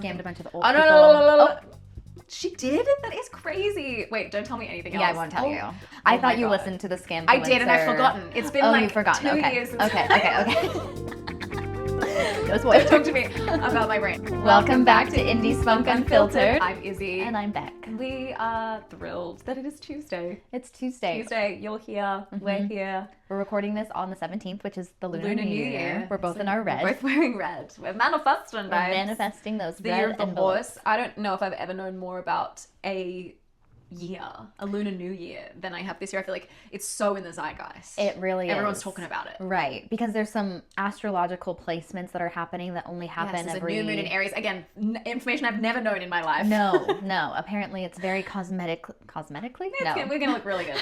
scammed a bunch of old Oh, no, people. no, no, no, no, no. Oh, She did? That is crazy. Wait, don't tell me anything else. yeah, I won't tell you. Oh I my thought you God. listened to the scam. I did, and I've Influencer. forgotten. It's been Oh, like you've forgotten. 2 Okay. years since Okay. No Don't spoilers. talk to me about my brain. Welcome back to Indie Spunk Unfiltered. I'm Izzy. And I'm Beck. We are thrilled that it is Tuesday. It's Tuesday. Tuesday, you're here, we're here. We're recording this on the 17th, which is the Lunar New New Year. Year. We're both in our red. We're both wearing red. We're manifesting, We're babes. manifesting those The red year of the envelopes. horse. I don't know if I've ever known more about a Lunar New Year than I have this year. I feel like it's so in the zeitgeist. It really Everyone's is. talking about it. Right, because there's some astrological placements that are happening that only happen Yes, there's every... a new moon in Aries. Again, information I've never known in my life. No. Apparently it's very cosmetically? No. We're going to look really good.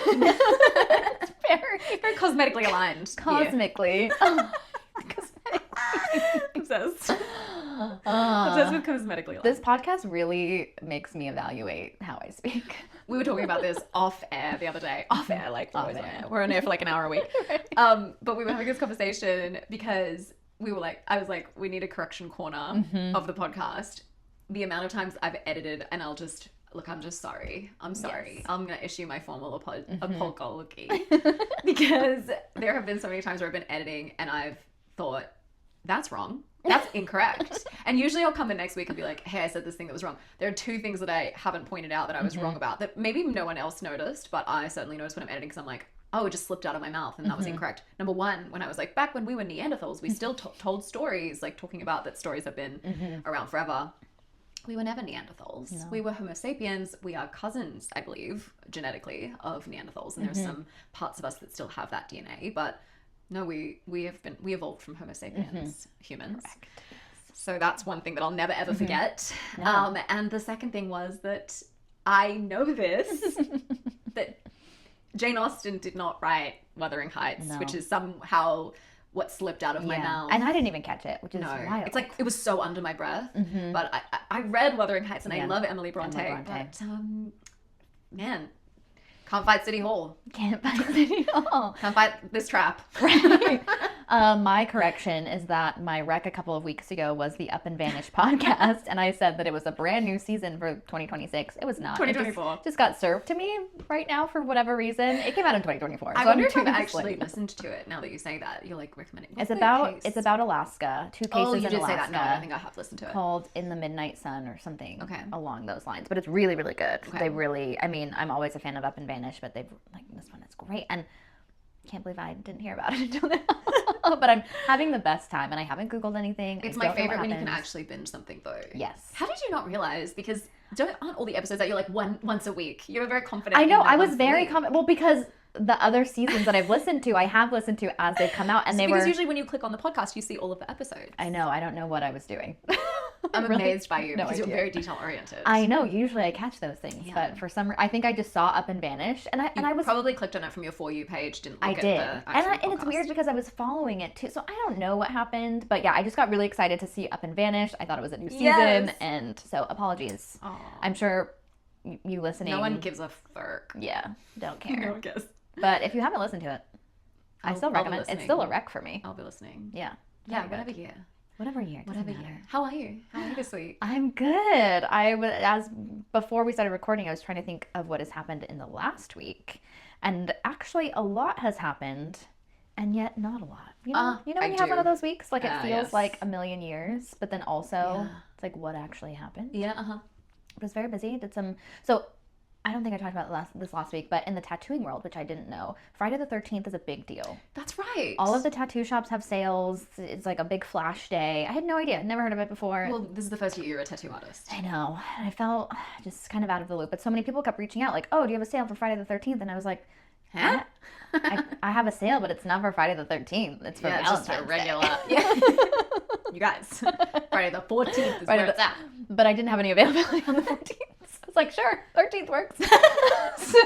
It's Very cosmetically aligned. cosmically. Obsessed. Obsessed with cosmetically aligned. This podcast really makes me evaluate how I speak. We were talking about this off air the other day. Off air, like we're Off always on air. air. We're on air for like an hour a week. Right. But we were having this conversation because we were like, I was like, we need a correction corner of the podcast. The amount of times I've edited and I'll just, look, I'm just sorry. I'm sorry. Yes. I'm going to issue my formal apology. Because there have been so many times where I've been editing and I've thought, that's wrong. That's incorrect. And usually I'll come the next week and be like, hey, I said this thing that was wrong. There are two things that I haven't pointed out that I was wrong about that maybe no one else noticed, but I certainly noticed when I'm editing because I'm like, oh, it just slipped out of my mouth and that was incorrect. Number one, when I was like, back when we were Neanderthals, we still told stories, like talking about that stories have been around forever. We were never Neanderthals. No. We were Homo sapiens. We are cousins, I believe, genetically of Neanderthals. And there's some parts of us that still have that DNA, but no, we evolved from Homo sapiens, humans. Correct. So that's one thing that I'll never ever forget. No. And the second thing was that I know this, that Jane Austen did not write Wuthering Heights, No. which is somehow what slipped out of my mouth. And I didn't even catch it, which is wild. It's like, it was so under my breath. But I read Wuthering Heights and I Yeah. love Emily Bronte. Emily Bronte. But, man, can't fight City Hall. Can't find City Hall. Can't fight this trap. Right. My correction is that my rec a couple of weeks ago was the Up and Vanish podcast, and I said that it was a brand new season for 2026. It was not. 2024. It just got served to me right now for whatever reason. It came out in 2024. I so wonder I'm if I've 2 months actually late. listened to it now that you say that. You're like recommending. It's about Alaska. 2 cases Oh, you in did Alaska. say that. No, I don't think I have listened to it. Called In the Midnight Sun or something Okay. along those lines. But it's really, really good. Okay. They really, I mean, I'm always a fan of Up and Vanish, but they've, like, this one is great. And can't believe I didn't hear about it until now. But I'm having the best time, and I haven't Googled anything. It's I my don't know favorite what when you can happens. actually binge something though. Yes. How did you not realize? Because aren't all the episodes that you're like once a week? You're very confident. I know. in that I was once a very week. confident. Well, because the other seasons that I've listened to, I have listened to as they've come out, and they because were... usually when you click on the podcast, you see all of the episodes. I know. I don't know what I was doing. I'm Really amazed by you no because you're idea. very detail oriented. I know. Usually I catch those things, Yeah. but for some reason, I think I just saw Up and Vanish, and I was... probably clicked on it from your For You page. Didn't look I at did. the And it's weird because I was following it too. So I don't know what happened. But yeah, I just got really excited to see Up and Vanish. I thought it was a new season. Yes. And so apologies. Aw. I'm sure you listening. No one gives a fuck. Yeah, don't care. No one cares. But if you haven't listened to it, I still I'll be recommend it. It's listening. still a rec for me. I'll be listening. Yeah. Yeah, Very good. whatever year. Whatever year. doesn't Whatever matter. year. How are you? How are you this week? I'm good. I was, as before we started recording, I was trying to think of what has happened in the last week. And actually a lot has happened, and yet not a lot. You know when I you have one do. of those weeks? Like it feels Yes. like a million years, but then also Yeah. it's like what actually happened. Yeah, It was very busy. Did some, so I don't think I talked about this last week, but in the tattooing world, which I didn't know, Friday the 13th is a big deal. That's right. All of the tattoo shops have sales. It's like a big flash day. I had no idea. Never heard of it before. Well, this is the first year you're a tattoo artist. I know. And I felt just kind of out of the loop. But so many people kept reaching out like, oh, do you have a sale for Friday the 13th? And I was like, Huh? I have a sale, but it's not for Friday the 13th. It's for Yeah, it's just Valentine's a regular. Day. Yeah. You guys, Friday the 14th is Friday where it's at. But I didn't have any availability on the 14th. I was like, sure, 13th works. So-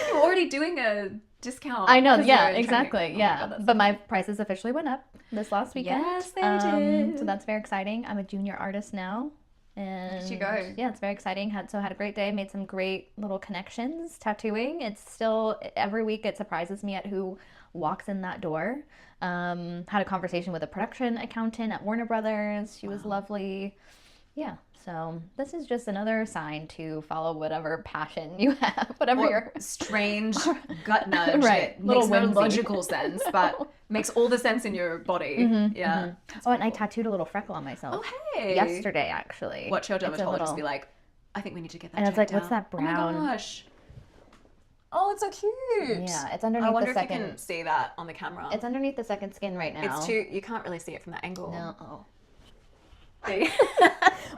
You're already doing a discount. I know, 'cause yeah, you're in exactly, training. Oh my yeah. God, that's But my prices officially went up this last weekend. Yes, they did. So that's very exciting. I'm a junior artist now. And did you go? Yeah, it's very exciting. Had a great day. Made some great little connections tattooing. It's still every week it surprises me at who walks in that door. Had a conversation with a production accountant at Warner Brothers. She was lovely. Yeah. So this is just another sign to follow whatever passion you have, whatever Or your strange gut nudge Right. that makes no Little whimsy. logical sense, but makes all the sense in your body. Yeah. Oh, and I tattooed a little freckle on myself. Oh, hey. Yesterday, actually. Watch your It's a dermatologist little- be like, I think we need to get that And I was like, checked what's out. that brown? Oh my gosh. Oh, it's so cute. Yeah, it's underneath I wonder the if you second. can see that on the camera. It's underneath the second skin right now. It's too, you can't really see it from that angle. No. Oh. See?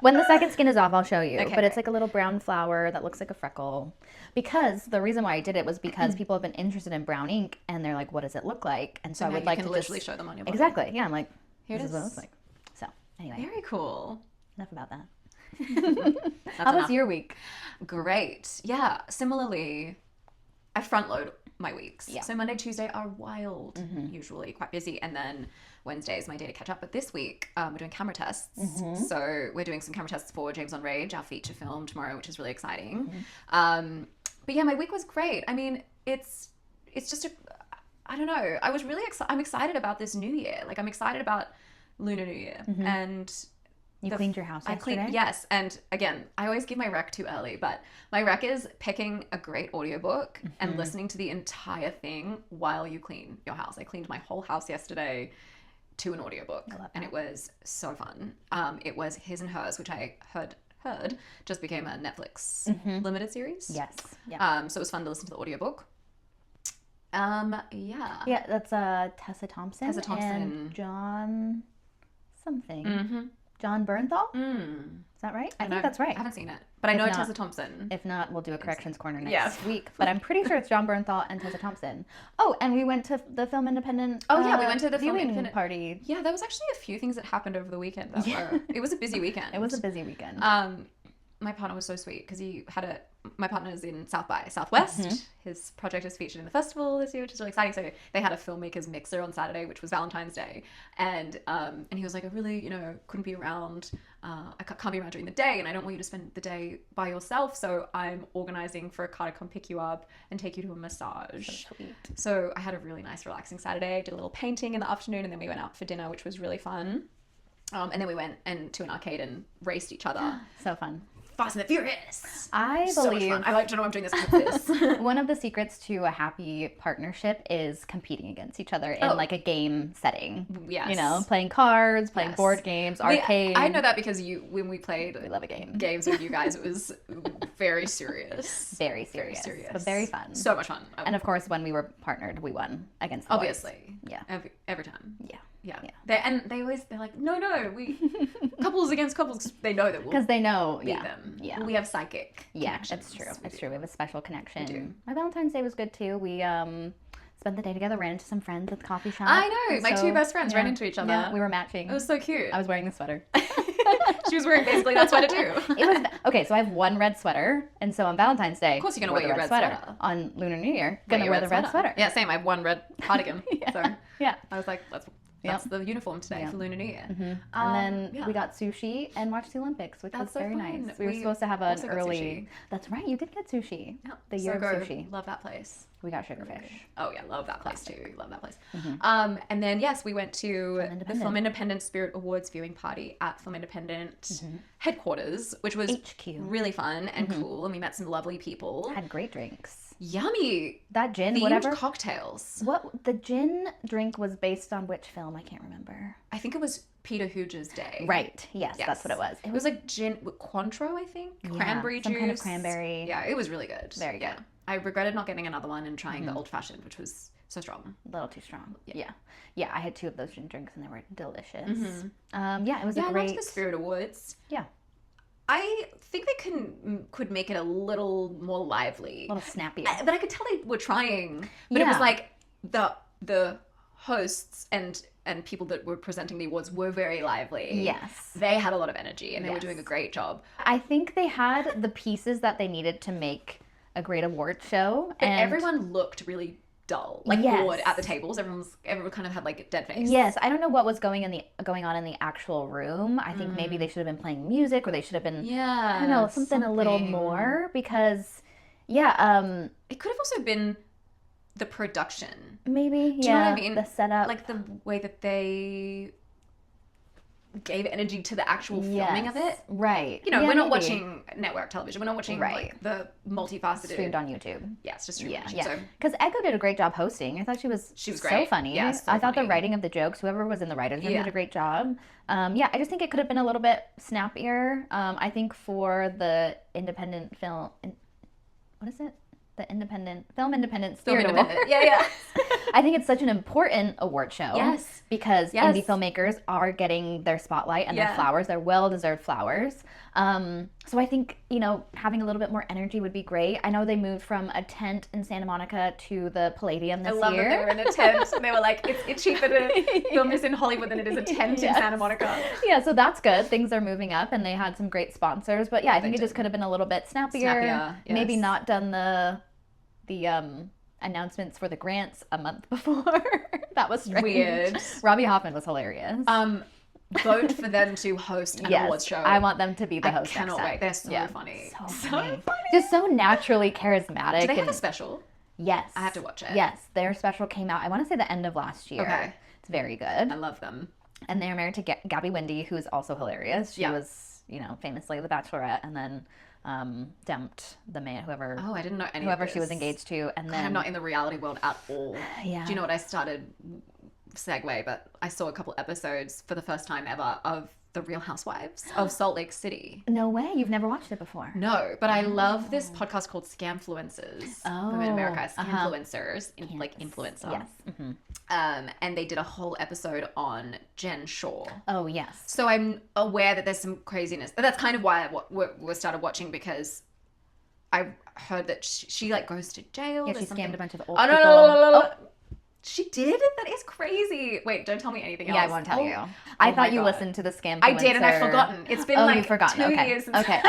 When the second skin is off, I'll show you. Okay, But it's great. like a little brown flower that looks like a freckle. Because the reason why I did it was because people have been interested in brown ink, and they're like, "What does it look like?" And so, I now would you like can to literally just show them on your body. exactly. Yeah, I'm like, Here it this is what it is. looks like. So anyway, Very cool. enough about that. That's How was enough. your week? Great. Yeah. Similarly, I front load my weeks. Yeah. So Monday, Tuesday are wild, usually quite busy. And then Wednesday is my day to catch up. But this week, we're doing camera tests. So we're doing some camera tests for James on Rage, our feature film tomorrow, which is really exciting. But yeah, my week was great. I mean, it's just I don't know. I was really I'm excited about this new year. Like I'm excited about Lunar New Year. And You cleaned your house I yesterday? cleaned, yes. And again, I always give my rec too early, but my rec is picking a great audiobook and listening to the entire thing while you clean your house. I cleaned my whole house yesterday to an audiobook, and it was so fun. It was His and Hers, which I heard just became a Netflix limited series. Yes. Yeah. So it was fun to listen to the audiobook. Yeah. Yeah, that's Tessa Thompson. Tessa Thompson. And John something. Mm-hmm. John Bernthal? Is that right? I think that's right. I haven't seen it, but I know not- Tessa Thompson. If not, we'll do a corrections corner next Yeah. week. But I'm pretty sure it's John Bernthal and Tessa Thompson. Oh, and we went to the Film Independent. Oh, yeah, we went to the Film viewing Independent- party. Yeah, there was actually a few things that happened over the weekend. It was a busy weekend. It was a busy weekend. My partner was so sweet because my partner's in South by Southwest. His project is featured in the festival this year, which is really exciting. So they had a filmmakers mixer on Saturday, which was Valentine's Day, and he was like, I really, couldn't be around. I can't be around during the day, and I don't want you to spend the day by yourself. So I'm organizing for a car to come pick you up and take you to a massage. Sweet. So I had a really nice, relaxing Saturday. Did a little painting in the afternoon, and then we went out for dinner, which was really fun. And then we went to an arcade and raced each other. So fun. Fast and the Furious. I So much believe fun. I don't know why I'm doing this. one of the secrets to a happy partnership is competing against each other in Oh. like a game setting. Yes. Playing cards, playing Yes. board games, arcade. I know that because when we played We love a game. games with you guys, it was very serious. Very serious, but very fun. So much fun. And of course, when we were partnered, we won against the boys. Obviously. Yeah. Every time. Yeah. Yeah. Yeah. They're like, no, we couples against couples. They know that we'll Because they know, beat yeah. them. Yeah. We have psychic. Yeah, connections. that's true. We That's do. true. We have a special connection. do. My Valentine's Day was good too. We spent the day together, ran into some friends at the coffee shop. I know. And My so, two best friends ran yeah, into each other. Yeah, we were matching. It was so cute. I was wearing the sweater. She was wearing basically that sweater too. It was okay. So I have one red sweater, and so on Valentine's Day, Of course you're gonna wore wear the your red sweater. On Lunar New Year, Wear gonna your wear the red sweater. Yeah, same. I have one red cardigan. Yeah. So Yeah. I was like, that's the uniform today for Lunar New Year. And then we got sushi and watched the Olympics, which was That's so very fun. nice. We were We supposed to have an also got early. sushi. That's right. You did get sushi. Yeah. The year so of good. sushi. Love that place. We got sugarfish. Oh yeah, love that place too. Love that place. And then yes, we went to the Film Independent Spirit Awards viewing party at Film Independent headquarters, which was HQ. really fun and cool, and we met some lovely people. Had great drinks. Yummy That gin, themed whatever. cocktails. What the gin drink was based on which film? I can't remember. I think it was Peter Hooge's day. Right. Yes, that's what it was. It was like gin with Cointreau, I think. Yeah, Cranberry some juice. kind of cranberry. Yeah, it was really good. Very Yeah. good. I regretted not getting another one and trying the old fashioned, which was so strong. A little too strong. Yeah. Yeah, I had 2 of those gin drinks and they were delicious. Yeah, it was a I great. liked the Spirit Awards. Yeah. I think they could make it a little more lively. A little snappier. But I could tell they were trying. But it was Yeah. like the hosts and people that were presenting the awards were very lively. Yes. They had a lot of energy and they were Yes. doing a great job. I think they had the pieces that they needed to make a great award show. But And everyone looked really dull, like Yes. bored at the tables. Everyone kind of had like a dead face. Yes, I don't know what was going on in the actual room. I think maybe they should have been playing music, or they should have been, Yeah, I don't know, something a little more, because it could have also been the production. maybe, Do you know what I mean? the setup, Like the way that they gave energy to the actual filming of it. Right. You know, we're not maybe. watching network television. We're not watching like the multifaceted. Streamed on YouTube. Yeah, it's just streamed on YouTube. Yeah. So Because Echo did a great job hosting. I thought she was so great. Funny. Yeah, so I thought the funny. writing of the jokes, whoever was in the writers' room, did a great job. I just think it could have been a little bit snappier. I think for the independent film, what is it? The Film Independent Spirit Award. Yeah. I think it's such an important award show. Yes. Because indie filmmakers are getting their spotlight and their flowers, their well-deserved flowers. So I think, having a little bit more energy would be great. I know they moved from a tent in Santa Monica to the Palladium this year. I love that they were in a tent. And they were like, it's cheaper to film this in Hollywood than it is a tent in Santa Monica. Yeah, so that's good. Things are moving up, and they had some great sponsors. But yeah, I think it just could have been a little bit snappier. Yes. Maybe not done the announcements for the grants a month before. That was strange. Weird. Robbie Hoffman was hilarious. Vote for them to host an awards show. I want them to be the host. I cannot wait. They're so funny. So funny. Just so naturally charismatic. Do they have a special? Yes. I have to watch it. Yes, their special came out, I want to say the end of last year. Okay. It's very good. I love them. And they're married to Gabby Wendy, who's also hilarious. She was, famously The Bachelorette, and then dumped the man, whoever. Oh, I didn't know any whoever of this. she was engaged to, and then I'm not in the reality world at all. Yeah. Do you know what I started? Segue, but I saw a couple episodes for the first time ever of The Real Housewives of Salt Lake City. No way, you've never watched it before. No, but I love this podcast called Scamfluencers. Oh, in America, Scamfluencers, like influencer. Yes. Mm-hmm. And they did a whole episode on Jen Shaw. Oh yes. So I'm aware that there's some craziness. That's kind of why we started watching, because I heard that she like goes to jail. Yeah, she scammed a bunch of old people. No. She did? That is crazy. Wait, don't tell me anything else. Yeah, I won't tell you. I thought you listened to the Scamfluencer. I did, and I've forgotten. It's been like you've forgotten. 2 Okay. years since. Okay.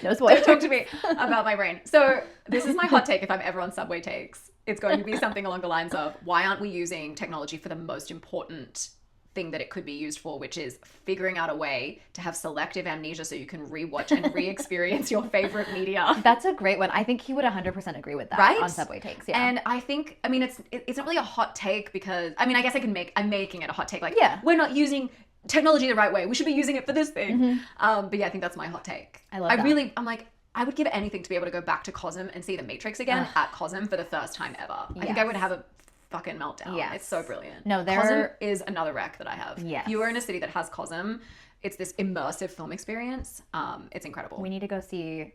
No spoilers. Don't talk to me about my brain. So this is my hot take if I'm ever on Subway Takes. It's going to be something along the lines of, why aren't we using technology for the most important thing that it could be used for, which is figuring out a way to have selective amnesia so you can rewatch and re-experience your favorite media. That's a great one. I think he would 100% agree with that, right? On Subway Takes. Yeah. And I think, it's not really a hot take, because, I guess I'm making it a hot take. Like, we're not using technology the right way. We should be using it for this thing. But yeah, I think that's my hot take. I love that. I'm like, I would give anything to be able to go back to Cosm and see The Matrix again at Cosm for the first time ever. I think I would have a fucking meltdown. Yes. It's so brilliant. No, Cosm is another rec that I have. Yes. If you are in a city that has Cosm, it's this immersive film experience. It's incredible. We need to go see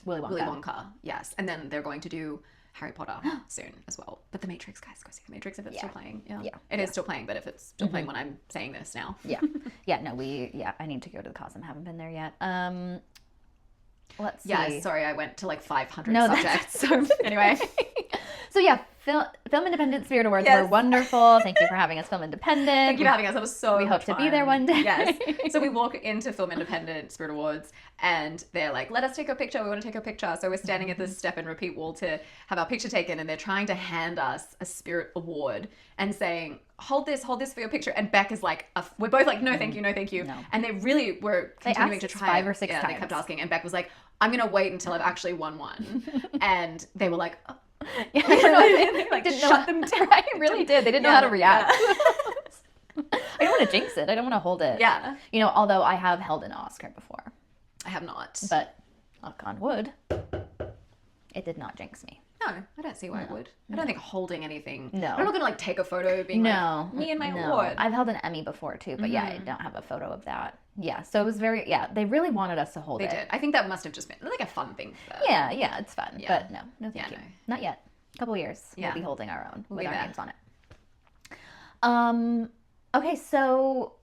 Willy Wonka. Willy Wonka, yes. And then they're going to do Harry Potter soon as well. But The Matrix, guys, go see The Matrix if it's still playing. Yeah. It is still playing, but if it's still playing when I'm saying this now. I need to go to the Cosm. Haven't been there yet. Let's see. Yeah, sorry, I went to like 500 No, subjects. So anyway. So yeah, Film Independent Spirit Awards were wonderful. Thank you for having us, Film Independent. Thank you for having us. That was so We much hope to fun. be there one day. Yes. So we walk into Film Independent Spirit Awards, and they're like, let us take a picture. We want to take a picture. So we're standing at this step and repeat wall to have our picture taken, and they're trying to hand us a Spirit Award and saying, hold this for your picture. And Beck is like, we're both like, no, thank you, no, thank you. No. And they really were continuing to asked try 5 or 6 yeah, times. They kept asking, and Beck was like, I'm going to wait until I've actually won one. And they were like, oh. Yeah, I don't know, they like didn't shut know, them down. Right, really did. They didn't know how to react. Yeah. I don't want to jinx it. I don't want to hold it. Yeah. Although I have held an Oscar before. I have not. But, knock on wood, it did not jinx me. No, I don't see why it would. I don't think holding anything. No. I'm not going to like take a photo being like, me and my award. I've held an Emmy before too, but yeah, I don't have a photo of that. Yeah, so it was they really wanted us to hold They it. did. I think that must have just been like a fun thing for them. Yeah, it's fun. Yeah. But no, thank you. no. Not yet. A couple years, Yeah. we'll be holding our own with be our there. names on it. Okay, so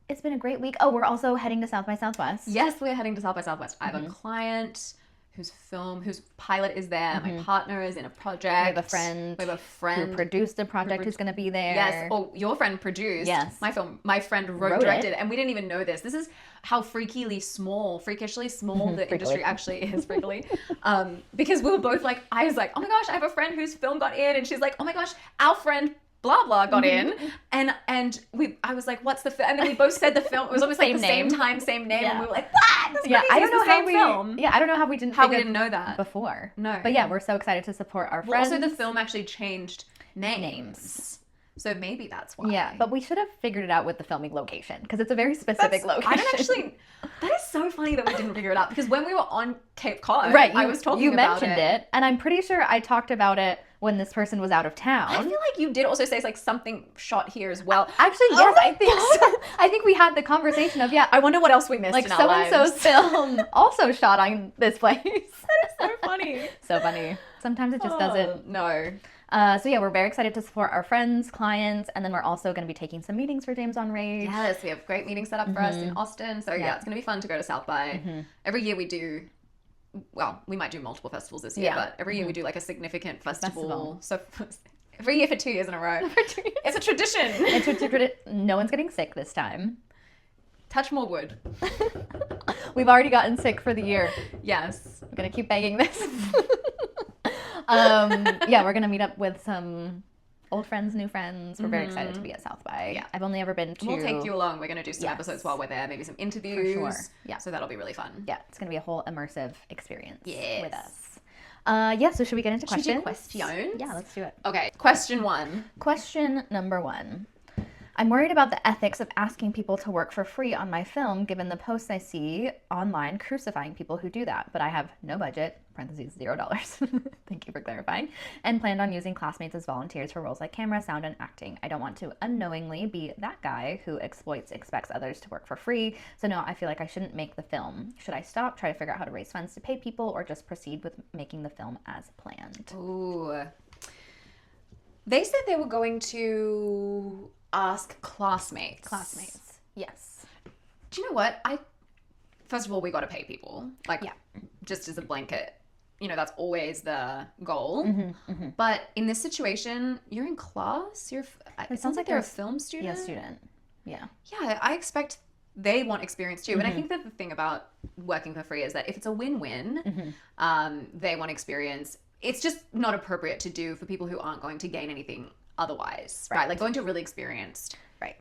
it's been a great week. Oh, we're also heading to South by Southwest. Yes, we're heading to South by Southwest. I have a client whose pilot is there. My partner is in a project. We have a friend. We have a friend who produced the project who's going to be there. Yes. Oh, your friend produced my film. My friend wrote directed it. And we didn't even know this. This is how freakishly small the industry actually is, freakily. Because we were both like, I was like, oh my gosh, I have a friend whose film got in. And she's like, oh my gosh, our friend blah blah got in, and I was like, what's the film? And then we both said the film. It was almost like the same time, same name, and we were like, what? That's crazy. I don't know how film. I don't know how we didn't know that before. No, but yeah, we're so excited to support our friends. Also, the film actually changed names. So maybe that's why. Yeah, but we should have figured it out with the filming location because it's a very specific location. I don't actually. That is so funny that we didn't figure it out because when we were on Cape Cod, I was talking about it. You mentioned it, and I'm pretty sure I talked about it when this person was out of town. I feel like you did also say like something shot here as well. Actually, yes, I think so. I think we had the conversation of I wonder what else we missed. Like in our so and so's film also shot on this place. That is so funny. So funny. Sometimes it just doesn't. No. So yeah, we're very excited to support our friends, clients, and then we're also going to be taking some meetings for James on Rage. Yes, we have great meetings set up for us in Austin. So yeah, it's going to be fun to go to South by. Every year we do. Well, we might do multiple festivals this year, but every year we do like a significant festival. So every year for 2 years in a row. It's a tradition. No one's getting sick this time. Touch more wood. We've already gotten sick for the year. Yes. I'm going to keep begging this. Yeah, we're going to meet up with some old friends, new friends. We're very excited to be at South by. Yeah. I've only ever been to... We'll take you along. We're going to do some episodes while we're there, maybe some interviews. For sure. Yeah. So that'll be really fun. Yeah, it's going to be a whole immersive experience with us. So should we get into questions? Should we do questions? Yeah, let's do it. Okay, question 1. Question number 1. I'm worried about the ethics of asking people to work for free on my film, given the posts I see online crucifying people who do that. But I have no budget, parentheses, $0. Thank you for clarifying. And planned on using classmates as volunteers for roles like camera, sound, and acting. I don't want to unknowingly be that guy who expects others to work for free. So no, I feel like I shouldn't make the film. Should I stop, try to figure out how to raise funds to pay people, or just proceed with making the film as planned? Ooh. They said they were going to ask classmates. Classmates, yes. Do you know what? First of all, we got to pay people. Just as a blanket, that's always the goal. But in this situation, you're in class. It sounds like they're a film student. Yeah, student. Yeah. Yeah, I expect they want experience too. And I think that the thing about working for free is that if it's a win-win, they want experience. It's just not appropriate to do for people who aren't going to gain anything otherwise, right? Like going to really experienced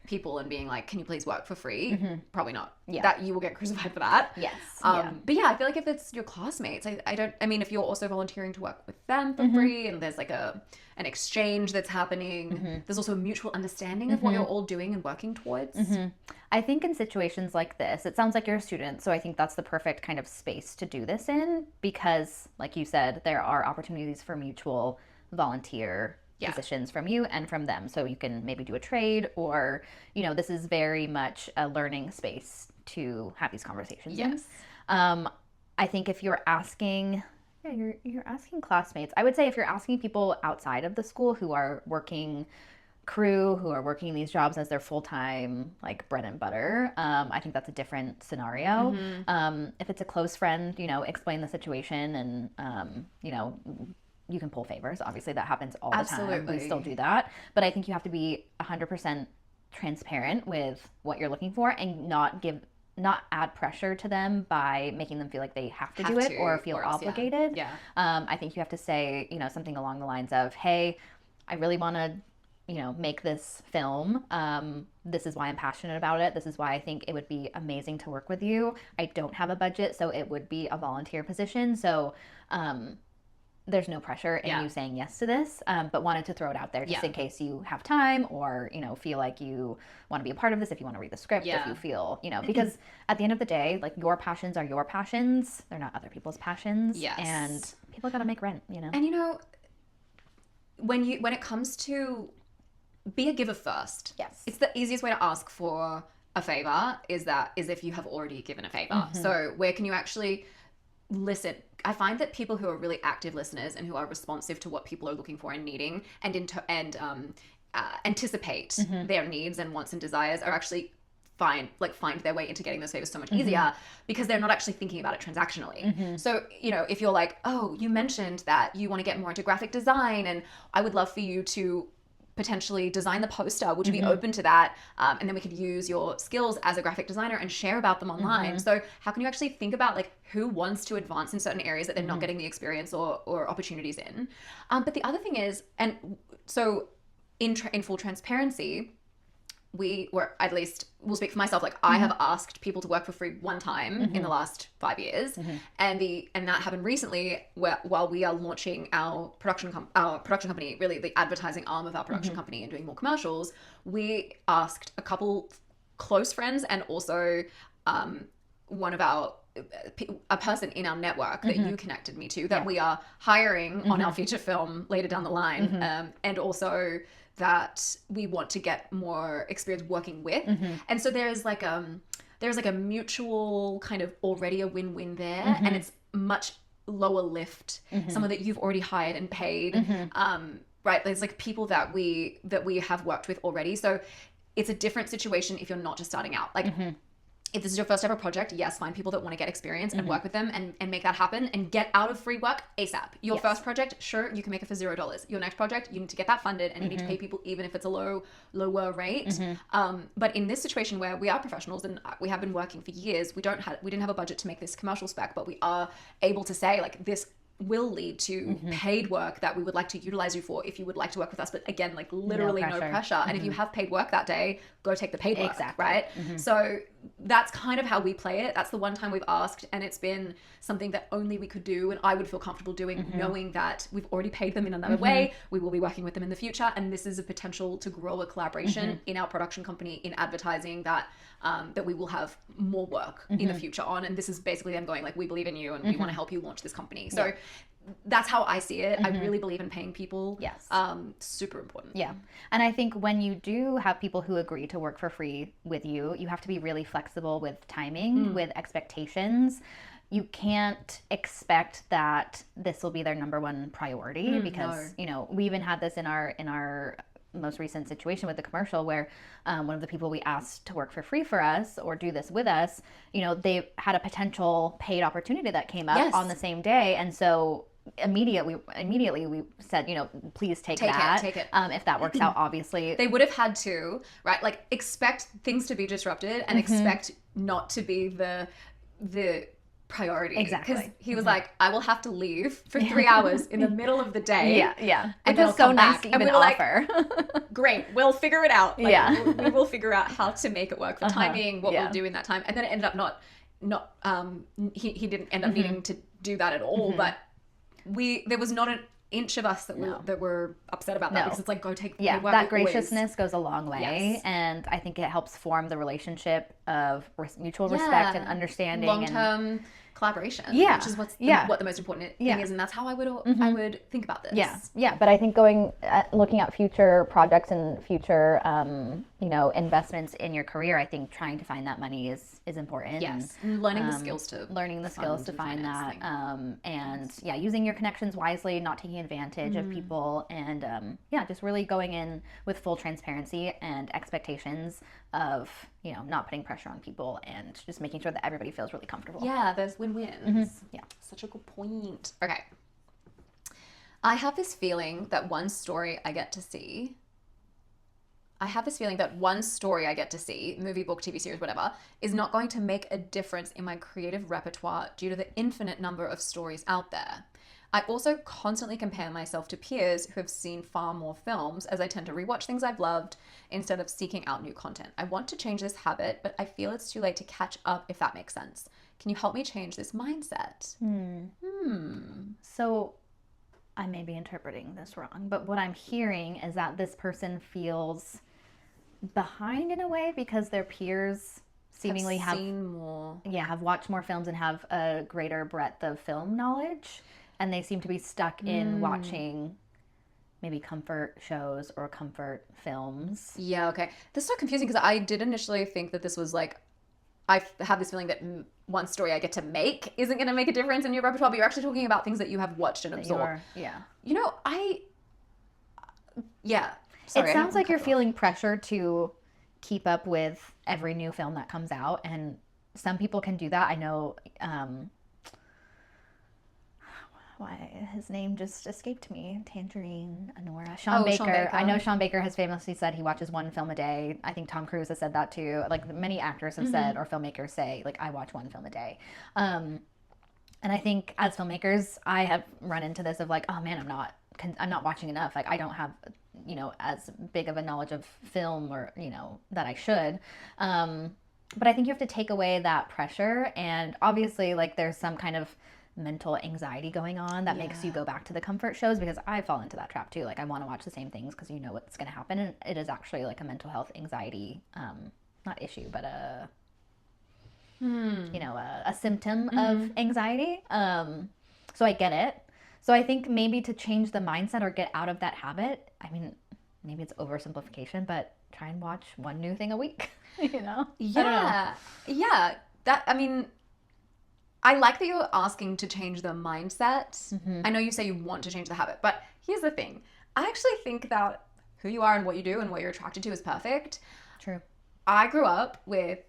people and being like, can you please work for free? Probably not. Yeah. That you will get crucified for that. Yes. But yeah, I feel like if it's your classmates, if you're also volunteering to work with them for free and there's like an exchange that's happening, there's also a mutual understanding of what you're all doing and working towards. I think in situations like this, it sounds like you're a student, so I think that's the perfect kind of space to do this in because, like you said, there are opportunities for mutual volunteer positions from you and from them. So you can maybe do a trade or, this is very much a learning space to have these conversations in. I think if you're asking... Yeah, you're asking classmates. I would say if you're asking people outside of the school who are working crew, who are working these jobs as their full-time, like, bread and butter, I think that's a different scenario. If it's a close friend, explain the situation and, you can pull favors. Obviously, that happens all the time. We still do that. But I think you have to be 100% transparent with what you're looking for and not add pressure to them by making them feel like they have to do it or feel obligated. I think you have to say, something along the lines of, hey, I really want to, make this film. This is why I'm passionate about it. This is why I think it would be amazing to work with you. I don't have a budget, so it would be a volunteer position. So, there's no pressure in you saying yes to this, but wanted to throw it out there just in case you have time or, feel like you want to be a part of this, if you want to read the script, if you feel, because at the end of the day, like your passions are your passions. They're not other people's passions. Yes. And people got to make rent, And when it comes to be a giver first. Yes. It's the easiest way to ask for a favor is if you have already given a favor. So where can you actually listen? I find that people who are really active listeners and who are responsive to what people are looking for and needing and anticipate their needs and wants and desires are actually find their way into getting those favors so much easier because they're not actually thinking about it transactionally. So, you know, if you're like, oh, you mentioned that you want to get more into graphic design and I would love for you to potentially design the poster, would you be open to that? And then we could use your skills as a graphic designer and share about them online. So how can you actually think about like who wants to advance in certain areas that they're not getting the experience or opportunities in? But the other thing is, and so in full transparency, at least we'll speak for myself, like I have asked people to work for free one time in the last 5 years. And that happened recently while we are launching our production company, really the advertising arm of our production company and doing more commercials. We asked a couple close friends and also one of a person in our network that you connected me to that we are hiring on our feature film later down the line. And also that we want to get more experience working with. And so there's like a mutual kind of already a win-win there, and it's much lower lift. Someone that you've already hired and paid, right? There's like people that we have worked with already. So it's a different situation if you're not just starting out. Like if this is your first ever project, yes, find people that want to get experience and work with them and make that happen and get out of free work ASAP. Your first project, sure, you can make it for $0. Your next project, you need to get that funded and you need to pay people even if it's a lower rate. But in this situation where we are professionals and we have been working for years, we didn't have a budget to make this commercial spec, but we are able to say like this will lead to paid work that we would like to utilize you for if you would like to work with us. But again, like literally no pressure. And if you have paid work that day, go take the paid work, right? So that's kind of how we play it. That's the one time we've asked, and it's been something that only we could do and I would feel comfortable doing, knowing that we've already paid them in another way. We will be working with them in the future, and this is a potential to grow a collaboration in our production company, in advertising, that we will have more work in the future on. And this is basically them going like, we believe in you and we want to help you launch this company. So that's how I see it. I really believe in paying people. Yes. Super important. Yeah. And I think when you do have people who agree to work for free with you, you have to be really flexible with timing, with expectations. You can't expect that this will be their number one priority because, you know, we even had this in our most recent situation with the commercial where one of the people we asked to work for free for us or do this with us, you know, they had a potential paid opportunity that came up on the same day. And so immediately we said, you know, please take that. Take it. If that works out, obviously. They would have had to, right? Like expect things to be disrupted and expect not to be the priority. Exactly. Because he was like, I will have to leave for 3 hours in the middle of the day. Yeah. And it's so nice to and even we were offer. Like, great, we'll figure it out. Like, we will figure out how to make it work for timing, what we'll do in that time. And then it ended up he didn't end up needing to do that at all. But there was not an inch of us that were upset about that because it's like, go take paid work. That graciousness goes a long way. Yes. And I think it helps form the relationship of mutual respect and understanding. Long-term collaboration, which is what the most important thing is, and that's how I would think about this. But I think looking at future projects and future investments in your career, I think trying to find that money is important. Yes, and learning the skills to find that, and using your connections wisely, not taking advantage of people, and just really going in with full transparency and expectations of not putting pressure on people and just making sure that everybody feels really comfortable. Yeah, there's win-wins. Yeah, such a good point. Okay, I have this feeling that one story I get to see, movie, book, TV series, whatever, is not going to make a difference in my creative repertoire due to the infinite number of stories out there. I also constantly compare myself to peers who have seen far more films, as I tend to rewatch things I've loved instead of seeking out new content. I want to change this habit, but I feel it's too late to catch up, if that makes sense. Can you help me change this mindset? So I may be interpreting this wrong, but what I'm hearing is that this person feels behind in a way because their peers seemingly have watched more films and have a greater breadth of film knowledge. And they seem to be stuck in watching maybe comfort shows or comfort films. Yeah, okay. This is so confusing because I did initially think that this was like, I have this feeling that one story I get to make isn't going to make a difference in your repertoire, but you're actually talking about things that you have watched and absorbed. Sorry, it sounds like you're feeling pressure to keep up with every new film that comes out, and some people can do that. I know, why his name just escaped me. Tangerine Anora. Sean Baker. Sean Baker. I know Sean Baker has famously said he watches one film a day. I think Tom Cruise has said that too. Like many actors have said, or filmmakers say, like, I watch one film a day. And I think as filmmakers, I have run into this of like, oh man, I'm not watching enough. Like I don't have, as big of a knowledge of film or, that I should. But I think you have to take away that pressure, and obviously like there's some kind of mental anxiety going on that makes you go back to the comfort shows, because I fall into that trap too. Like I want to watch the same things because you know what's going to happen, and it is actually like a mental health anxiety, not issue, but a symptom of anxiety. So I get it. So I think maybe to change the mindset or get out of that habit, I mean, maybe it's oversimplification, but try and watch one new thing a week, Yeah. I like that you're asking to change the mindset. I know you say you want to change the habit, but here's the thing. I actually think that who you are and what you do and what you're attracted to is perfect. True. I grew up with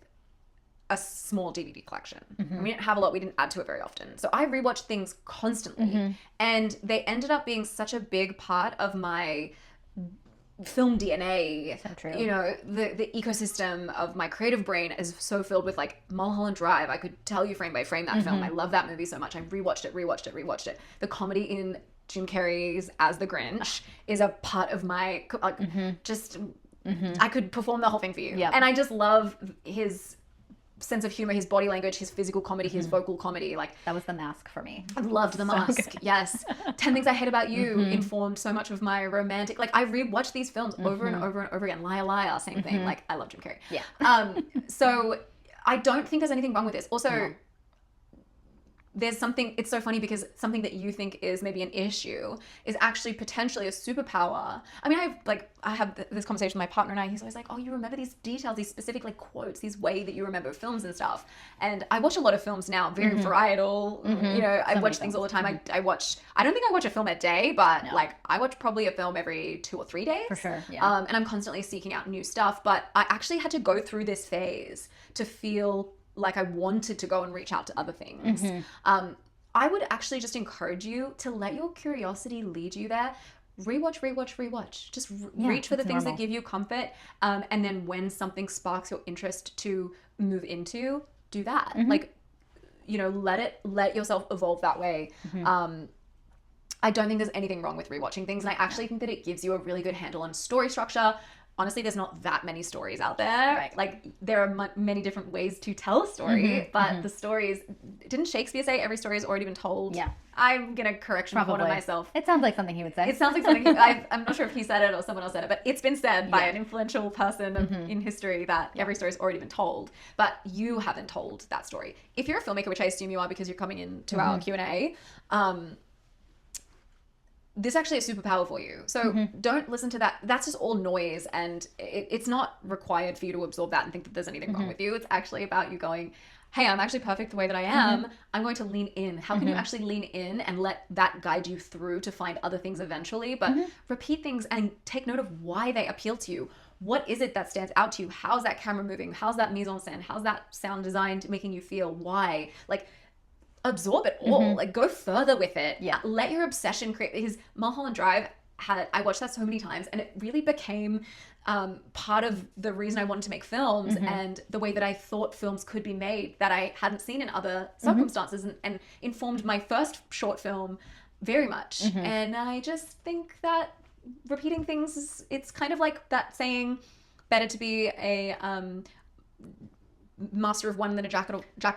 a small DVD collection. We didn't have a lot. We didn't add to it very often. So I rewatched things constantly. And they ended up being such a big part of my film DNA. So true. The ecosystem of my creative brain is so filled with like Mulholland Drive. I could tell you frame by frame that film. I love that movie so much. I rewatched it. The comedy in Jim Carrey's as the Grinch is a part of my I could perform the whole thing for you. Yep. And I just love his sense of humor, his body language, his physical comedy, his vocal comedy. Like that was The Mask for me. I loved The Mask. Good. Yes. 10 Things I Hate About You informed so much of my romantic. Like I rewatched these films over and over and over again. Liar, Liar, same thing. Like I love Jim Carrey. Yeah. So I don't think there's anything wrong with this. Also, there's something, it's so funny because something that you think is maybe an issue is actually potentially a superpower. I mean, I have this conversation with my partner and I, he's always like, oh, you remember these details, these specific like quotes, these way that you remember films and stuff. And I watch a lot of films now, very varietal, I watch things all the time. I don't think I watch a film a day, but like I watch probably a film every 2 or 3 days. For sure, yeah. And I'm constantly seeking out new stuff, but I actually had to go through this phase to feel like I wanted to go and reach out to other things. I would actually just encourage you to let your curiosity lead you there. Rewatch. Just reach for the things that give you comfort. And then when something sparks your interest to move into, do that. Like, let yourself evolve that way. I don't think there's anything wrong with rewatching things. And I actually think that it gives you a really good handle on story structure. Honestly, there's not that many stories out there. Right. Like there are many different ways to tell a story, but the stories, didn't Shakespeare say every story has already been told? Yeah. I'm going to correction corner myself. It sounds like something he would say. It sounds like something, I'm not sure if he said it or someone else said it, but it's been said by an influential person in history that every story has already been told, but you haven't told that story. If you're a filmmaker, which I assume you are because you're coming into our Q&A, this actually is a superpower for you. So don't listen to that. That's just all noise, and it's not required for you to absorb that and think that there's anything wrong with you. It's actually about you going, hey, I'm actually perfect the way that I am. I'm going to lean in. How can you actually lean in and let that guide you through to find other things eventually? But repeat things and take note of why they appeal to you. What is it that stands out to you? How's that camera moving? How's that mise en scène? How's that sound design making you feel? Why? Like, absorb it all. Like, go further with it. Yeah. Let your obsession create. Because Mulholland Drive I watched that so many times, and it really became part of the reason I wanted to make films and the way that I thought films could be made that I hadn't seen in other circumstances, and informed my first short film very much. And I just think that repeating things, it's kind of like that saying, better to be a master of one than a jack of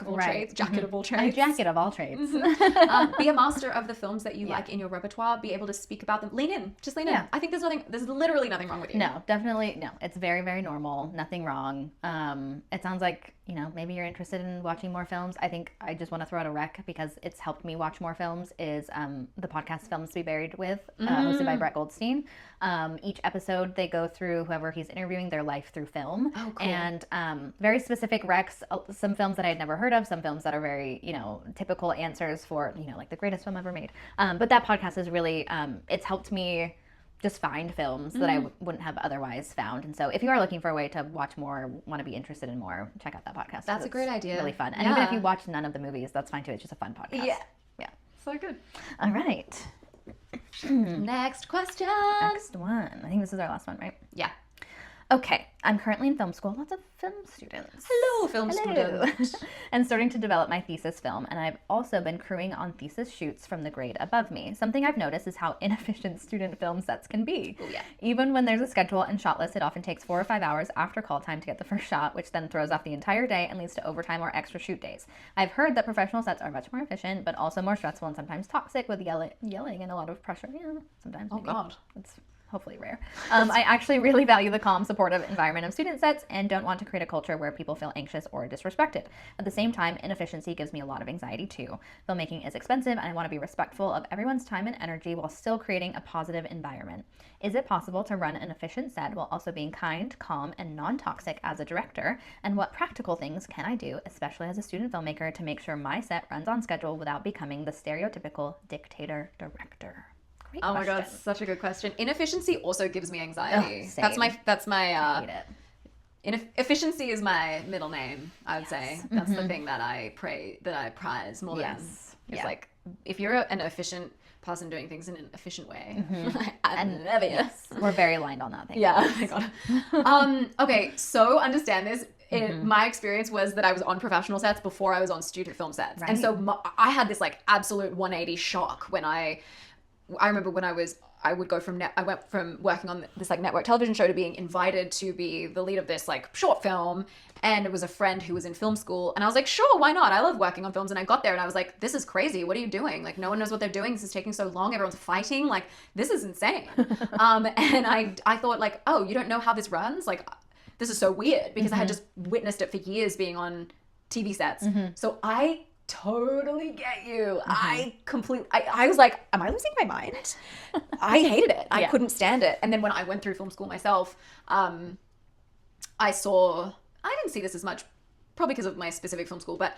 all trades. Jacket of all trades. A jacket of all trades. Be a master of the films that you like in your repertoire. Be able to speak about them. Lean in. Just lean in. I think there's literally nothing wrong with you. No, definitely no. It's very, very normal. Nothing wrong. It sounds like, maybe you're interested in watching more films. I think I just want to throw out a rec because it's helped me watch more films is the podcast Films to Be Buried With, hosted by Brett Goldstein. Each episode they go through whoever he's interviewing, their life through film. Oh, cool. And very specific recs, some films that I had never heard of, some films that are very, typical answers for, like the greatest film ever made. But that podcast is really, it's helped me just find films that I wouldn't have otherwise found. And so if you are looking for a way to watch more, want to be interested in more, check out that podcast. That's a great idea. Really fun. And even if you watch none of the movies, that's fine too. It's just a fun podcast. Yeah. Yeah. So good. All right. Next question. Next one. I think this is our last one, right? Yeah. Okay, I'm currently in film school, lots of film students. Hello, film students. And starting to develop my thesis film, and I've also been crewing on thesis shoots from the grade above me. Something I've noticed is how inefficient student film sets can be. Oh, yeah. Even when there's a schedule and shot list, it often takes 4 or 5 hours after call time to get the first shot, which then throws off the entire day and leads to overtime or extra shoot days. I've heard that professional sets are much more efficient, but also more stressful and sometimes toxic with yelling and a lot of pressure. Yeah, sometimes. Oh, God. It's hopefully rare. I actually really value the calm, supportive environment of student sets and don't want to create a culture where people feel anxious or disrespected. At the same time, inefficiency gives me a lot of anxiety too. Filmmaking is expensive and I want to be respectful of everyone's time and energy while still creating a positive environment. Is it possible to run an efficient set while also being kind, calm, and non-toxic as a director? And what practical things can I do, especially as a student filmmaker, to make sure my set runs on schedule without becoming the stereotypical dictator director? Great Oh question. my God, such a good question. Inefficiency also gives me anxiety. Same. That's my I hate it. efficiency is my middle name, I would say. That's the thing that I prize more than it's like if you're an efficient person doing things in an efficient way. I love it. Yes, we're very aligned on that thing. Yeah, oh my God. Okay, so understand this. My experience was that I was on professional sets before I was on student film sets. Right. And so I had this like absolute 180 shock when I remember when I would go I went from working on this like network television show to being invited to be the lead of this like short film. And it was a friend who was in film school. And I was like, sure, why not? I love working on films. And I got there and I was like, this is crazy. What are you doing? Like, no one knows what they're doing. This is taking so long. Everyone's fighting. Like, this is insane. And I thought like, oh, you don't know how this runs? Like, this is so weird because I had just witnessed it for years being on TV sets. So I totally get you. I was like, am I losing my mind? I hated it. I couldn't stand it. And then when I went through film school myself, I didn't see this as much, probably because of my specific film school, but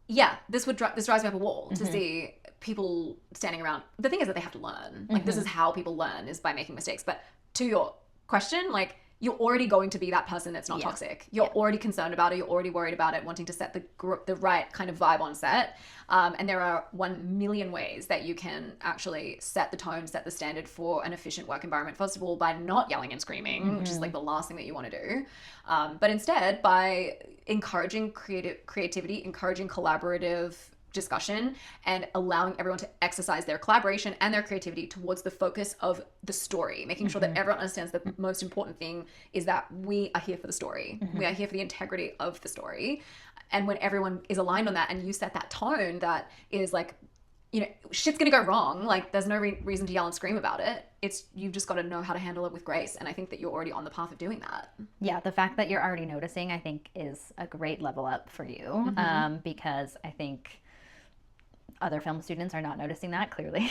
yeah, this drives me up a wall to see people standing around. The thing is that they have to learn. Like, this is how people learn, is by making mistakes. But to your question, like, you're already going to be that person that's not toxic. You're already concerned about it. You're already worried about it, wanting to set the right kind of vibe on set. And there are 1 million ways that you can actually set the tone, set the standard for an efficient work environment. First of all, by not yelling and screaming, which is like the last thing that you want to do. But instead, by encouraging creativity, encouraging collaborative discussion, and allowing everyone to exercise their collaboration and their creativity towards the focus of the story, making sure that everyone understands that the most important thing is that we are here for the story. We are here for the integrity of the story. And when everyone is aligned on that and you set that tone that is like, you know, shit's gonna go wrong, like there's no reason to yell and scream about it. You've just got to know how to handle it with grace. And I think that you're already on the path of doing that. Yeah, the fact that you're already noticing, I think, is a great level up for you, because I think other film students are not noticing that clearly,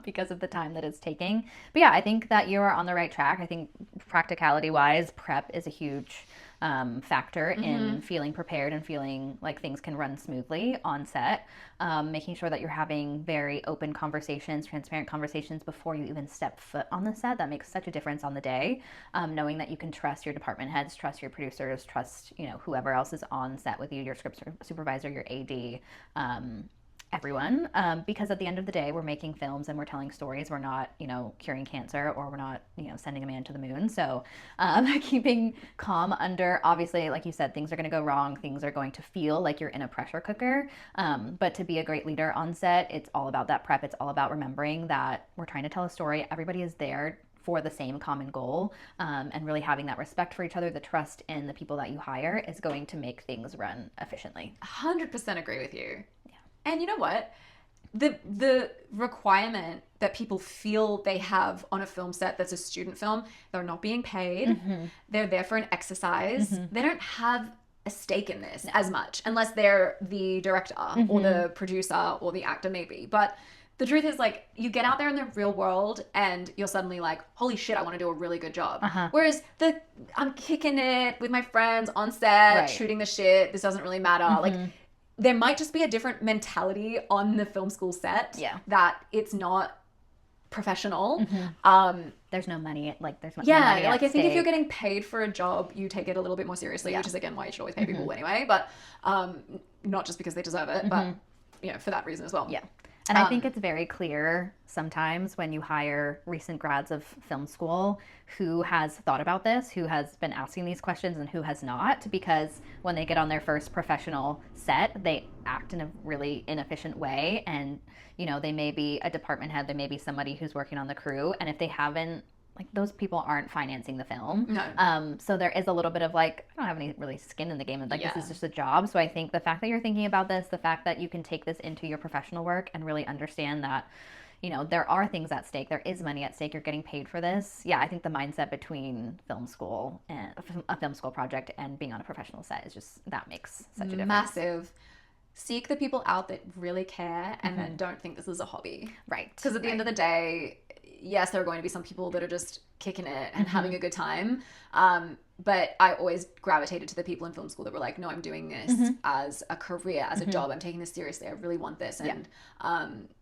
because of the time that it's taking. But yeah, I think that you are on the right track. I think practicality wise, prep is a huge factor in feeling prepared and feeling like things can run smoothly on set. Making sure that you're having very open conversations, transparent conversations before you even step foot on the set. That makes such a difference on the day. Knowing that you can trust your department heads, trust your producers, trust, whoever else is on set with you, your script supervisor, your AD, everyone, because at the end of the day, we're making films and we're telling stories. We're not, curing cancer, or we're not, sending a man to the moon. So keeping calm under, obviously, like you said, things are going to go wrong. Things are going to feel like you're in a pressure cooker. But to be a great leader on set, it's all about that prep. It's all about remembering that we're trying to tell a story. Everybody is there for the same common goal, and really having that respect for each other, the trust in the people that you hire is going to make things run efficiently. 100% agree with you. And you know what? The requirement that people feel they have on a film set that's a student film, they're not being paid. They're there for an exercise. They don't have a stake in this as much, unless they're the director or the producer or the actor maybe. But the truth is, like, you get out there in the real world and you're suddenly like, holy shit, I want to do a really good job. Whereas I'm kicking it with my friends on set, shooting the shit. This doesn't really matter. Like, there might just be a different mentality on the film school set that it's not professional. There's no money, like there's no Yeah, money like at I think if you're stake. getting paid for a job, you take it a little bit more seriously, Yeah. which is again why you should always pay people anyway. But not just because they deserve it, but you know, for that reason as well. Yeah. And I think it's very clear sometimes when you hire recent grads of film school who has thought about this, who has been asking these questions, and who has not, because when they get on their first professional set, they act in a really inefficient way. And, you know, they may be a department head, they may be somebody who's working on the crew. And if they haven't, like, those people aren't financing the film. No. So there is a little bit of like, I don't have any really skin in the game. Like, this is just a job. So I think the fact that you're thinking about this, the fact that you can take this into your professional work and really understand that, you know, there are things at stake. There is money at stake. You're getting paid for this. Yeah, I think the mindset between film school and a film school project and being on a professional set is just, that makes such a difference. Massive. Seek the people out that really care and then don't think this is a hobby. Right. Because at the end of the day, yes, there are going to be some people that are just kicking it and having a good time. But I always gravitated to the people in film school that were like, no, I'm doing this as a career, as a job. I'm taking this seriously. I really want this. And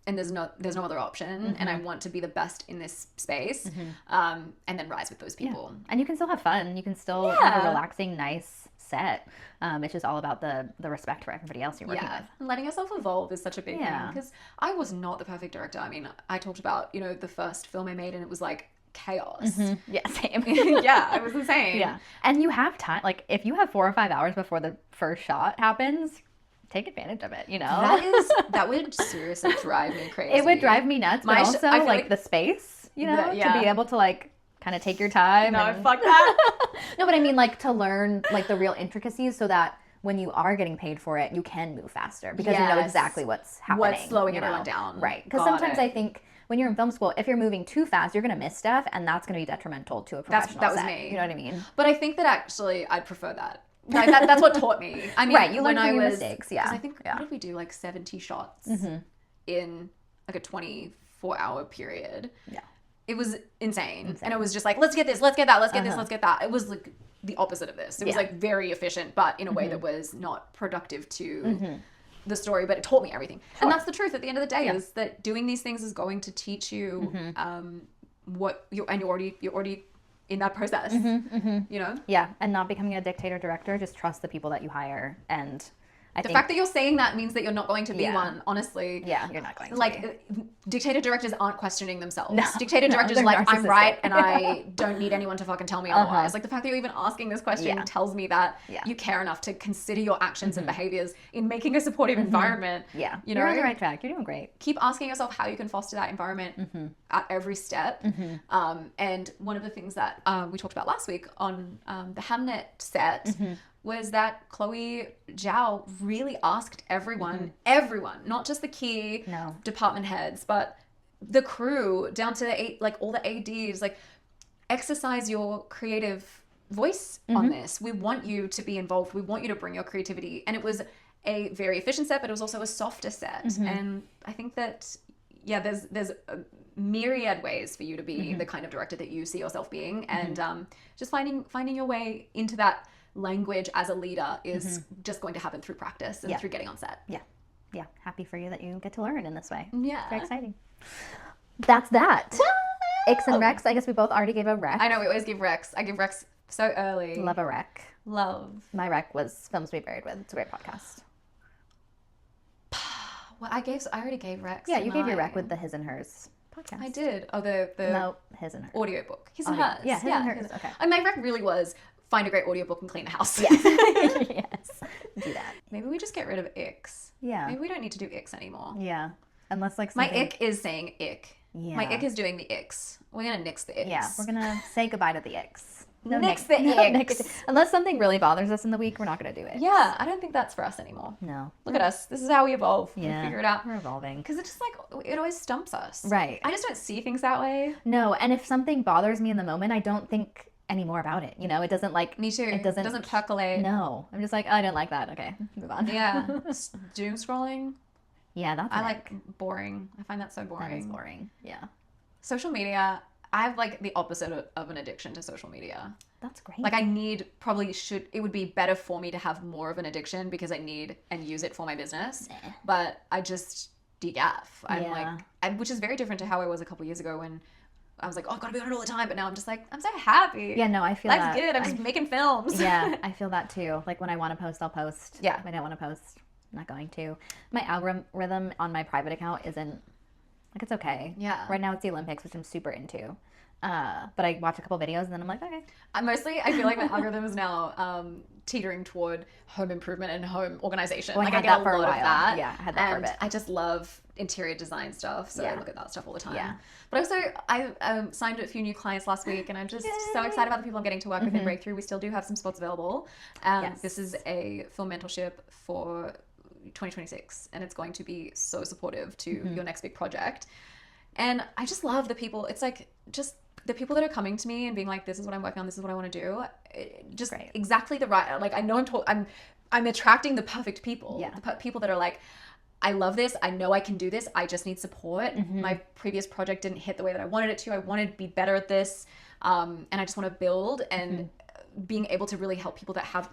there's no other option. And I want to be the best in this space. And then rise with those people. Yeah. And you can still have fun. You can still have a relaxing, nice set. It's just all about the respect for everybody else you're working with. And letting yourself evolve is such a big thing, because I was not the perfect director. I mean, I talked about, you know, the first film I made and it was like chaos. Yeah, same. Yeah, it was insane. Yeah. And you have time, like if you have 4 or 5 hours before the first shot happens, take advantage of it, you know? That would seriously drive me crazy. It would drive me nuts, but also like the space, you know, to be able to like kind of take your time. No, fuck that. No, but I mean like to learn like the real intricacies so that when you are getting paid for it, you can move faster because you know exactly what's happening. What's slowing everyone down. Right. Because sometimes I think when you're in film school, if you're moving too fast, you're going to miss stuff, and that's going to be detrimental to a professional That was set. me. You know what I mean? But I think that actually I'd prefer that. Like that's what taught me. I mean, right, you learn from your mistakes, yeah. Because I think, what did we do, like 70 shots in like a 24-hour period? Yeah. It was insane. And it was just like, let's get this, let's get that, let's get this, let's get that. It was like the opposite of this. It was like very efficient, but in a way that was not productive to the story, but it taught me everything. And that's the truth at the end of the day, is that doing these things is going to teach you what you're already in that process, you know? Yeah, and not becoming a dictator director, just trust the people that you hire. And the fact that you're saying that means that you're not going to be one, honestly. Yeah, you're not going to like, dictator directors aren't questioning themselves. No, dictator directors are like, I'm right and I don't need anyone to fucking tell me otherwise. Like, the fact that you're even asking this question tells me that you care enough to consider your actions and behaviors in making a supportive environment. Yeah, you know? You're on the right track. You're doing great. Keep asking yourself how you can foster that environment at every step. And one of the things that we talked about last week on the Hamnet set was that Chloe Zhao really asked everyone, not just the key department heads, but the crew down to all the ADs, like, exercise your creative voice on this. We want you to be involved. We want you to bring your creativity. And it was a very efficient set, but it was also a softer set. And I think that, there's a myriad ways for you to be the kind of director that you see yourself being. And just finding your way into that language as a leader is just going to happen through practice and through getting on set. Yeah. Happy for you that you get to learn in this way. Yeah. Very exciting. That's that. Ix and Rex, I guess we both already gave a rec. I know, we always give recs. I give recs so early. Love a rec. Love. My rec was Films to Be Buried With. It's a great podcast. Well, I already gave recs. Yeah, you gave your rec with the His and Hers podcast. I did. Oh, the no, His and Hers. Audiobook. His and Hers. Yeah, His and Hers. Okay. And my rec really was find a great audiobook and clean the house. Yes. Yes. Do that. Maybe we just get rid of icks. Yeah. Maybe we don't need to do icks anymore. Yeah. Unless like something... My ick is saying ick. Yeah. My ick is doing the icks. We're going to nix the icks. Yeah, we're going to say goodbye to the icks. No, nix the icks. Unless something really bothers us in the week, we're not going to do it. Yeah, I don't think that's for us anymore. No. Look at us. This is how we evolve. Yeah. We figure it out. We're evolving. Because it's just like, it always stumps us. Right. I just don't see things that way. No, and if something bothers me in the moment, I don't think any more about it. You know, it doesn't like... Me too. It doesn't percolate. No. I'm just like, oh, I didn't like that. Okay, move on. Yeah. Doom scrolling. Yeah, that's like boring. I find that so boring. That is boring. Yeah. Social media, I have like the opposite of an addiction to social media. That's great. Like it would be better for me to have more of an addiction because I need and use it for my business. But I just degaff. I'm Yeah. like, which is very different to how I was a couple years ago when I was like, oh, I've got to be on it all the time. But now I'm just like, I'm so happy. Yeah, no, I feel Life's that. good. I'm just making films. Yeah, I feel that too. Like when I want to post, I'll post. Yeah. If I don't want to post, I'm not going to. My algorithm on my private account isn't, like, it's okay. Yeah. Right now it's the Olympics, which I'm super into. But I watch a couple videos and then I'm like, okay. I feel like my algorithm is now teetering toward home improvement and home organization. Well, like I I had get that a for a lot of while. that. Yeah, I had that for a and bit. I just love interior design stuff, so I Yeah. look at that stuff all the time. Yeah. But also, I signed a few new clients last week, and I'm just so excited about the people I'm getting to work with in Breakthrough. We still do have some spots available. Yes. This is a film mentorship for 2026, and it's going to be so supportive to your next big project. And I just love the people. It's like just the people that are coming to me and being like, this is what I'm working on, this is what I want to do. Just Great. exactly the right, like I know I'm attracting the perfect people. Yeah. The people that are like, I love this, I know I can do this, I just need support. My previous project didn't hit the way that I wanted it to. I wanted to be better at this. And I just want to build, and being able to really help people that have,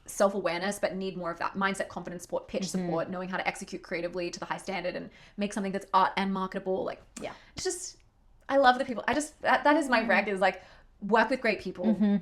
self-awareness but need more of that mindset, confidence, support, pitch support, knowing how to execute creatively to the high standard and make something that's art and marketable. Like, Yeah. it's just, I love the people. That is my rec, is like, work with great people,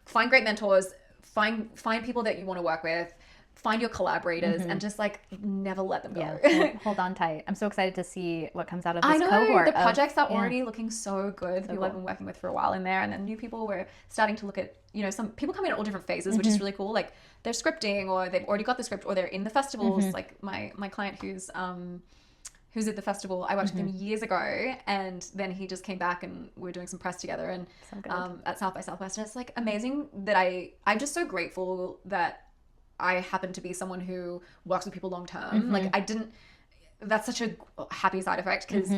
find great mentors, find people that you want to work with, find your collaborators, and just like never let them go. Yeah, hold on tight. I'm so excited to see what comes out of this I know cohort. the projects are yeah. already looking so good. People I've cool. been working with for a while in there, and then new people we're starting to look at. Some people come in at all different phases, which is really cool. Like they're scripting, or they've already got the script, or they're in the festivals. Like my client who's at the festival, I worked with him years ago, and then he just came back and we were doing some press together, and So good. at South by Southwest, and it's like amazing that I'm just so grateful that I happen to be someone who works with people long term. Like that's such a happy side effect, because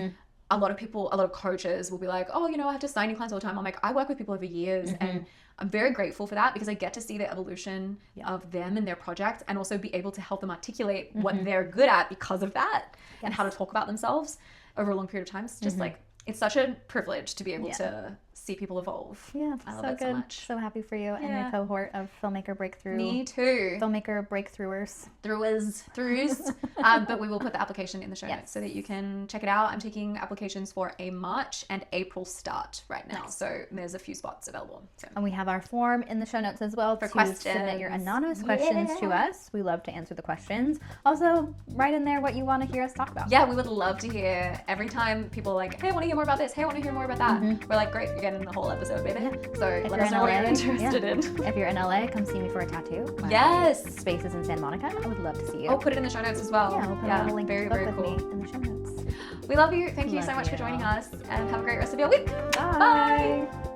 a lot of coaches will be like, oh, I have to sign new clients all the time. I'm like, I work with people over years, and I'm very grateful for that, because I get to see the evolution of them and their projects, and also be able to help them articulate what they're good at because of that, and how to talk about themselves over a long period of time. It's just like, it's such a privilege to be able to see people evolve. Yeah, I love so it good. so much. So happy for you and Yeah. your cohort of filmmaker breakthrough. Me too. Filmmaker breakthroughers. Throughs. But we will put the application in the show notes so that you can check it out. I'm taking applications for a March and April start right now. So there's a few spots available. So. And we have our form in the show notes as well to questions. submit your anonymous questions to us. We love to answer the questions. Also, write in there what you want to hear us talk about. Yeah, we would love to hear. Every time people are like, hey, I want to hear more about this. Hey, I want to hear more about that. We're like, great, you're getting the whole episode, baby. Yeah. So If let you're us in know what LA, you're interested in. If you're in LA, come see me for a tattoo. My Yes. Space is in Santa Monica. I would love to see you. I'll put it in the show notes as well. Yeah, we'll put a link very, to book very with cool. me in the show notes. We love you. Thank you so Love much for you. joining us, and have a great rest of your week. Bye. Bye.